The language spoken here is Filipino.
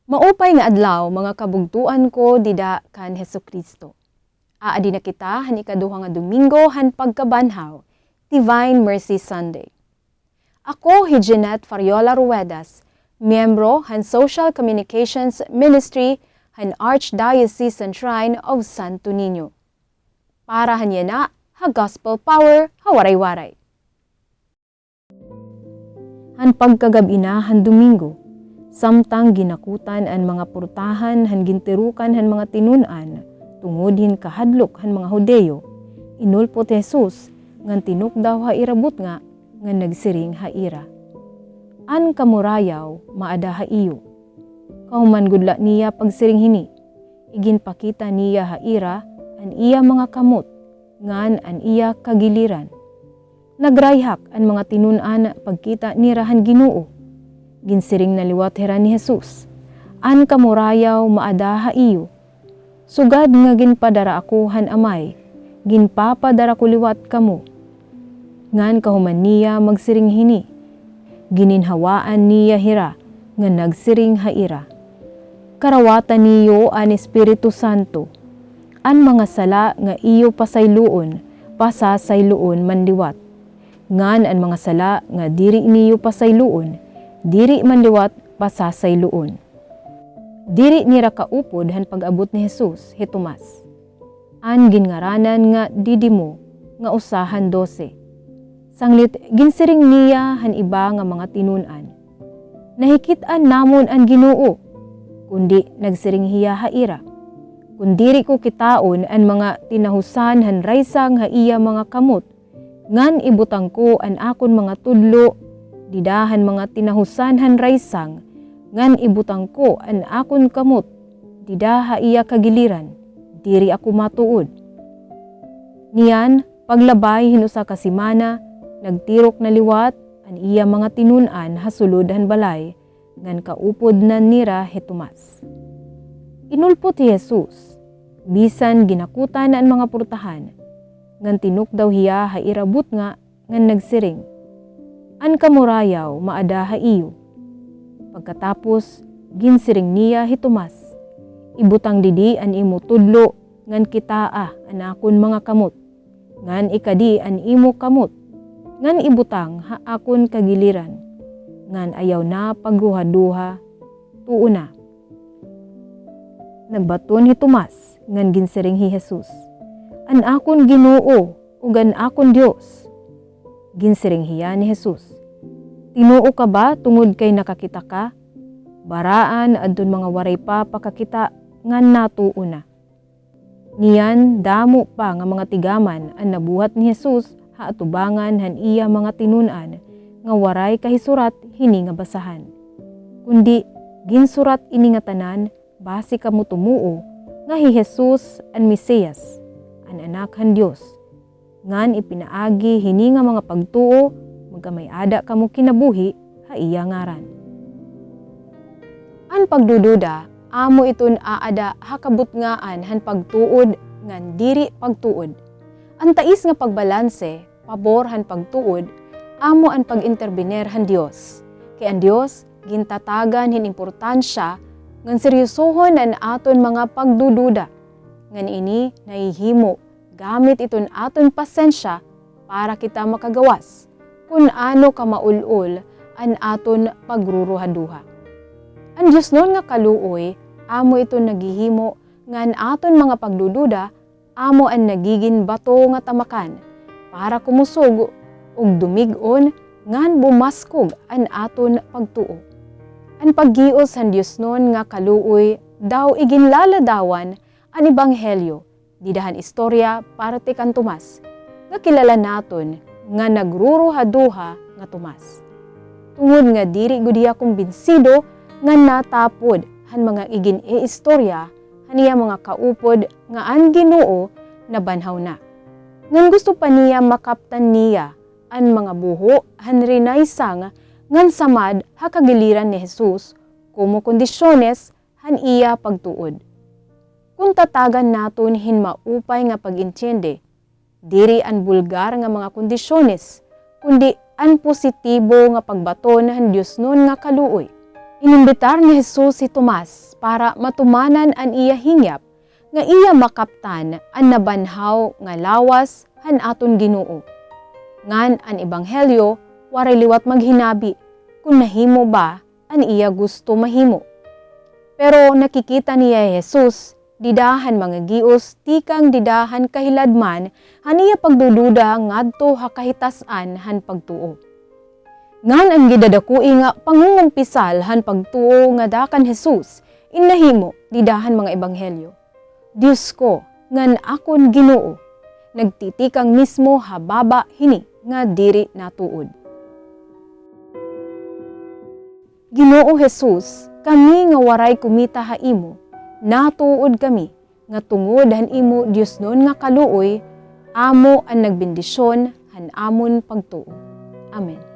Maupay nga adlaw mga kabugtuan ko dida kan Hesukristo. Aadi na kita han ikaduha nga Domingo han pagkabanhaw, Divine Mercy Sunday. Ako hi Jeanette Fariola Ruedas, miyembro han Social Communications Ministry han Archdiocesan Shrine of Santo Niño. Para hanyana ha Gospel Power ha waray-waray. Han pagkagabi na han Domingo, samtang ginakutan ang mga purtahan han gintirukan han mga tinunan tungod hin kahadlok han mga Hudeyo, inulpot Jesus ngan tinuk daw ha irabot nga nagsiring ha ira. An kamurayaw maada ha iyo. Kahuman gudla niya pagsiring hini, iginpakita niya ha ira an iya mga kamot ngan an iya kagiliran. Nagrayhak an mga tinunan pagkita ni rahan Ginoo. Ginsiring na liwat hera ni Jesus, an kamurayaw maada ha iyo. Sugad nga ginpadara ako han amay, ginpapadara ko liwat kamo. Ngan kahuman niya magsiring hini, gininhawaan niya hira, nga nagsiring ha ira. Karawatan niyo an Espiritu Santo, an mga sala nga iyo pasayloon, pasasayloon manliwat. Ngan an mga sala nga diri niyo pasayloon, diri man liwat pasasayloon. Diri nira kaupod han pag-abot ni Jesus, hi Tomas. An ginngaranan nga Didimo, nga usahan 12. Sanglit ginsiring niya han iba nga mga tinunan. Nahikit-an namon ang Ginoo, kundi nagsiring hiya ha ira. Kundiri ko kitaon an mga tinahusan han raysang ha iya mga kamot, ngan ibutang ko an akon mga tudlo, didahan mga tinahusan han raysang, ngan ibutang ko an akon kamot, didaha iya kagiliran, diri ako matuod. Niyan, paglabay hinusa ka simana, nagtirok na liwat, an iya mga tinunan hasulod han balay, ngan kaupod na nira hi Tomas. Inulpot ni Jesus, bisan ginakutan ang mga purtahan, ngan tinuk daw hiya ha irabot nga, ngan nagsiring. An kamurayaw maada ha iyo. Pagkatapos, ginsiring niya hi Tomas. Ibutang didi an imo tudlo, ngan kitaa an akon mga kamot. Ngan ikadi an imo kamot. Ngan ibutang ha akon kagiliran. Ngan ayaw na pagruha-duha, tuo na. Nagbaton hi Tomas, ngan ginsiring hi Jesus. An akon Ginoo, ugan akon Dios. Ginsiring hiya ni Jesus. Tinuo ka ba tungod kay nakakita ka? Baraan adton mga waray pa pakakita ngan natuo na. Niyan damo pa nga mga tigaman ang nabuhat ni Jesus ha atubangan han iya mga tinunan nga waray kahisurat hini nga basahan. Kundi ginsurat ini nga tanan base kamo tumuo nga hi Jesus an Mesiyas, an anak han Dios. Ngan ipinaagi hini nga mga pagtuo, magkamay ada kamo kinabuhi, ha iya ngaran. An pagdududa, amo iton aada hakabutngaan han pagtuod ngan diri pagtuod. Ang tais nga pagbalanse, pabor han pagtuod, amo ang pag-interbener han Dios. Kay ang Dios, gintatagan hin importansya, ngan seryosohon an aton mga pagdududa. Ngan ini nahihimo, gamit iton aton pasensya para kita makagawas kung ano ka maulul an aton pagruruhaduha. Ang Diyos nun nga kaluoy, amo iton naghihimo ngan aton mga pagdududa, amo ang nagiging bato nga tamakan para kumusog ug dumig-on ngan bumaskog an aton pagtuo. Ang paggios han Diyos nun nga kaluoy daw iginlaladawan an ebanghelyo, didahan istorya parte kan Tomas, nga kilala naton nga nagruruhaduha nga Tomas. Tungod nga diri gudiya kumbinsido nga natapod han mga igin istorya haniya mga kaupod nga ang Ginoo na banhaw na. Ngan gusto pa niya makaptan niya an mga buho han rinaysang ngan samad ha kagiliran ni Jesus kumo kondisyones han iya pagtuod. Kung tatagan naton hin maupay nga pag-intindi, Diri an bulgar nga mga kondisyones, kundi an positibo nga pagbaton han Dios nun nga kaluoy. Inimbitar ni Jesus si Tomas para matumanan an iya hingyap nga iya makaptan an nabanhaw nga lawas han aton Ginoo. Ngan an ebanghelyo waray liwat maghinabi kung nahimo ba an iya gusto mahimo. Pero nakikita niya Jesus, didahan mga gios, tikang didahan kahiladman, han iya pagdududa ngadto hakahitasan han pagtuo. Ngan ang gidadakui nga pangungumpisal han pagtuo nga dakan Jesus, inahimo didahan mga ebanghelyo. Dios ko, ngan akon Ginoo, nagtitikang mismo hababa hini nga diri natuod. Ginoo Jesus, kami nga waray kumita ha imo, natuod kami, nga tungod han imo Dios nun nga kaluoy, amo ang nagbendisyon han amon pagtuo. Amen.